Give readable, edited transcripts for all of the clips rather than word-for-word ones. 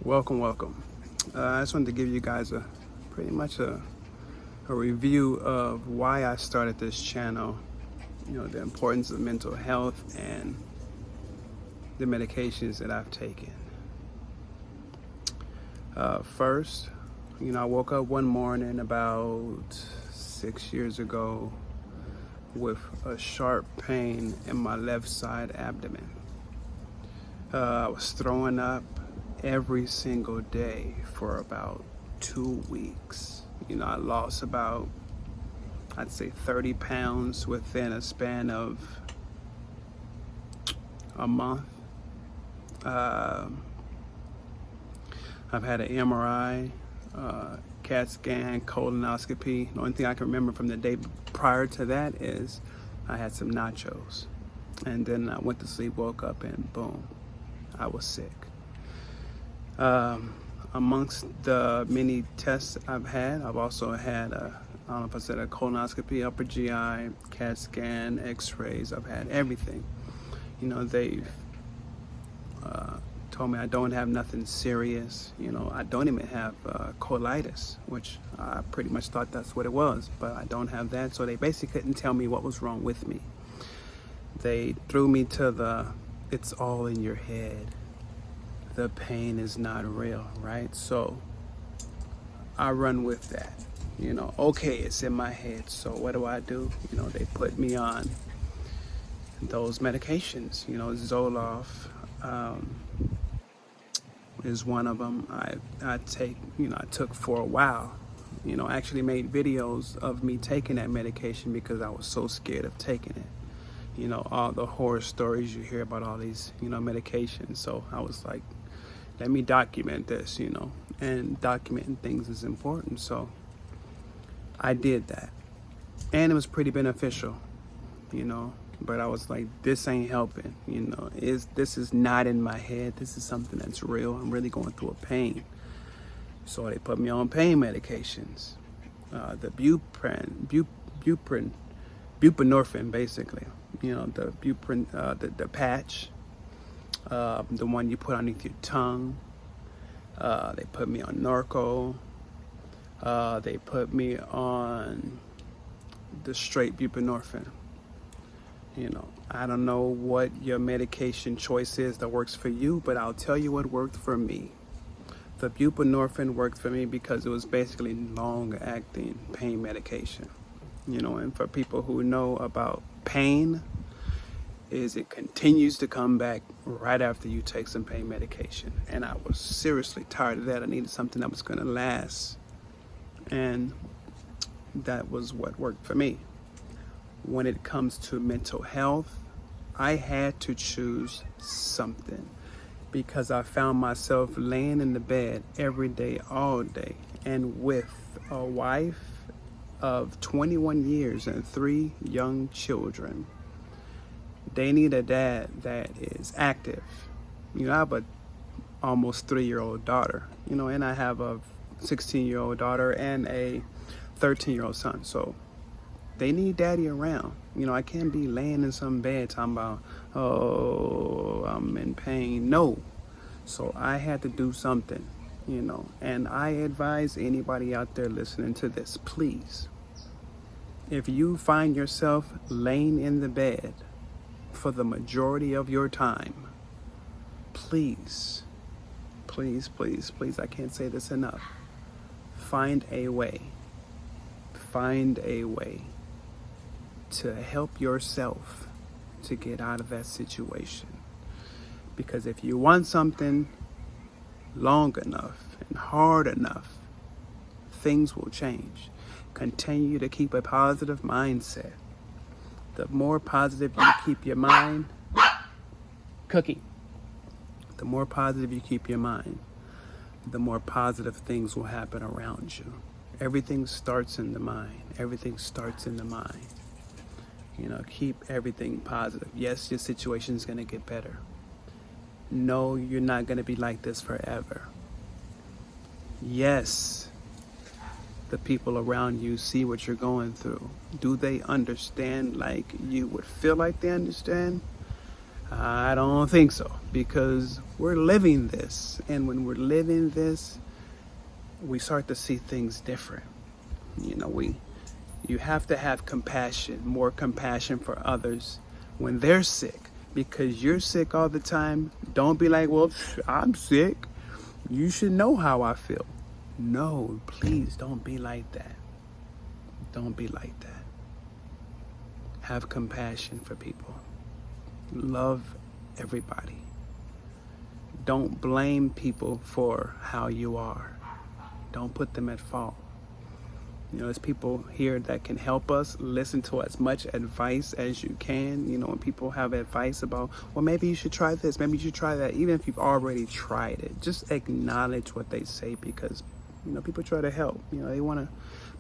Welcome. I just wanted to give you guys pretty much a review of why I started this channel. The importance of mental health and the medications that I've taken. First, I woke up one morning about 6 years ago with a sharp pain in my left side abdomen. I was throwing up every single day for about 2 weeks. I lost about, I'd say 30 pounds within a span of a month. I've had an MRI, CAT scan, colonoscopy. The only thing I can remember from the day prior to that is I had some nachos. And then I went to sleep, woke up, and boom, I was sick. Amongst the many tests I've had, I've also had I don't know if I said a colonoscopy, upper GI, CAT scan, x-rays. I've had everything. They've told me I don't have nothing serious. I don't even have colitis, which I pretty much thought that's what it was, but I don't have that. So they basically couldn't tell me what was wrong with me. They threw me to it's all in your head. The pain is not real, right? So I run with that. Okay, it's in my head. So what do? They put me on those medications. Zoloft is one of them. I took for a while. I actually made videos of me taking that medication because I was so scared of taking it. All the horror stories you hear about all these, medications. So I was like, let me document this, and documenting things is important. So I did that. And it was pretty beneficial, but I was like, this ain't helping, this is not in my head. This is something that's real. I'm really going through a pain. So they put me on pain medications. The buprenorphine, basically. The the patch, the one you put underneath your tongue. They put me on Norco. They put me on the straight buprenorphine. I don't know what your medication choice is that works for you, but I'll tell you what worked for me. The buprenorphine worked for me because it was basically long-acting pain medication. And for people who know about pain, it continues to come back right after you take some pain medication. And I was seriously tired of that. I needed something that was going to last. And that was what worked for me. When it comes to mental health, I had to choose something because I found myself laying in the bed every day, all day, and with a wife of 21 years and 3 young children. They need a dad that is active. I have a almost 3-year-old daughter, and I have a 16-year-old daughter and a 13-year-old son. So they need daddy around. I can't be laying in some bed talking about, oh, I'm in pain. No. So I had to do something, and I advise anybody out there listening to this, please, if you find yourself laying in the bed for the majority of your time, please, I can't say this enough, find a way to help yourself to get out of that situation. Because if you want something long enough and hard enough, things will change. Continue to keep a positive mindset. The more positive you keep your mind, the more positive you keep your mind, the more positive things will happen around you. Everything starts in the mind. Keep everything positive. Yes, your situation is going to get better. No, you're not going to be like this forever. Yes, the people around you see what you're going through. Do they understand like you would feel like they understand? I don't think so, because we're living this. And when we're living this, we start to see things different. You know, you have to have compassion, more compassion for others when they're sick. Because you're sick all the time, don't be like, well, I'm sick. You should know how I feel. No, please don't be like that. Don't be like that. Have compassion for people. Love everybody. Don't blame people for how you are. Don't put them at fault. You know, there's people here that can help us. Listen to as much advice as you can. You know, when people have advice about, well, maybe you should try this, maybe you should try that, even if you've already tried it, just acknowledge what they say, because, you know, people try to help. You know, they want to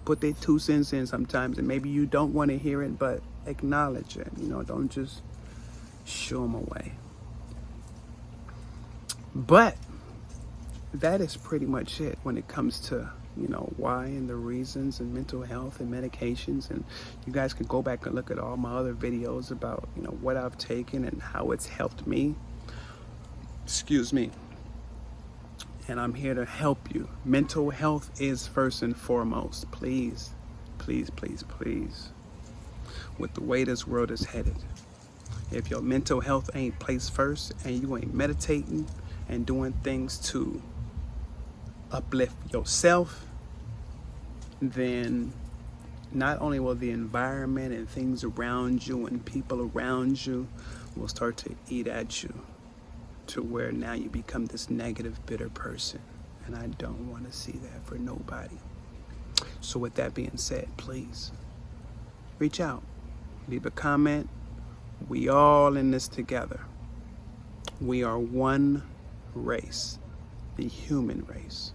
put their 2 cents in sometimes, and maybe you don't want to hear it, but acknowledge it. You know, don't just shoo them away. But that is pretty much it when it comes to, you know, why and the reasons and mental health and medications. And you guys can go back and look at all my other videos about, you know, what I've taken and how it's helped me. Excuse me. And I'm here to help you. Mental health is first and foremost. Please, please, please, please. With the way this world is headed, if your mental health ain't placed first and you ain't meditating and doing things to uplift yourself, then not only will the environment and things around you and people around you will start to eat at you, to where now you become this negative, bitter person. And I don't want to see that for nobody. So with that being said, please reach out, leave a comment. We all in this together. We are one race, the human race.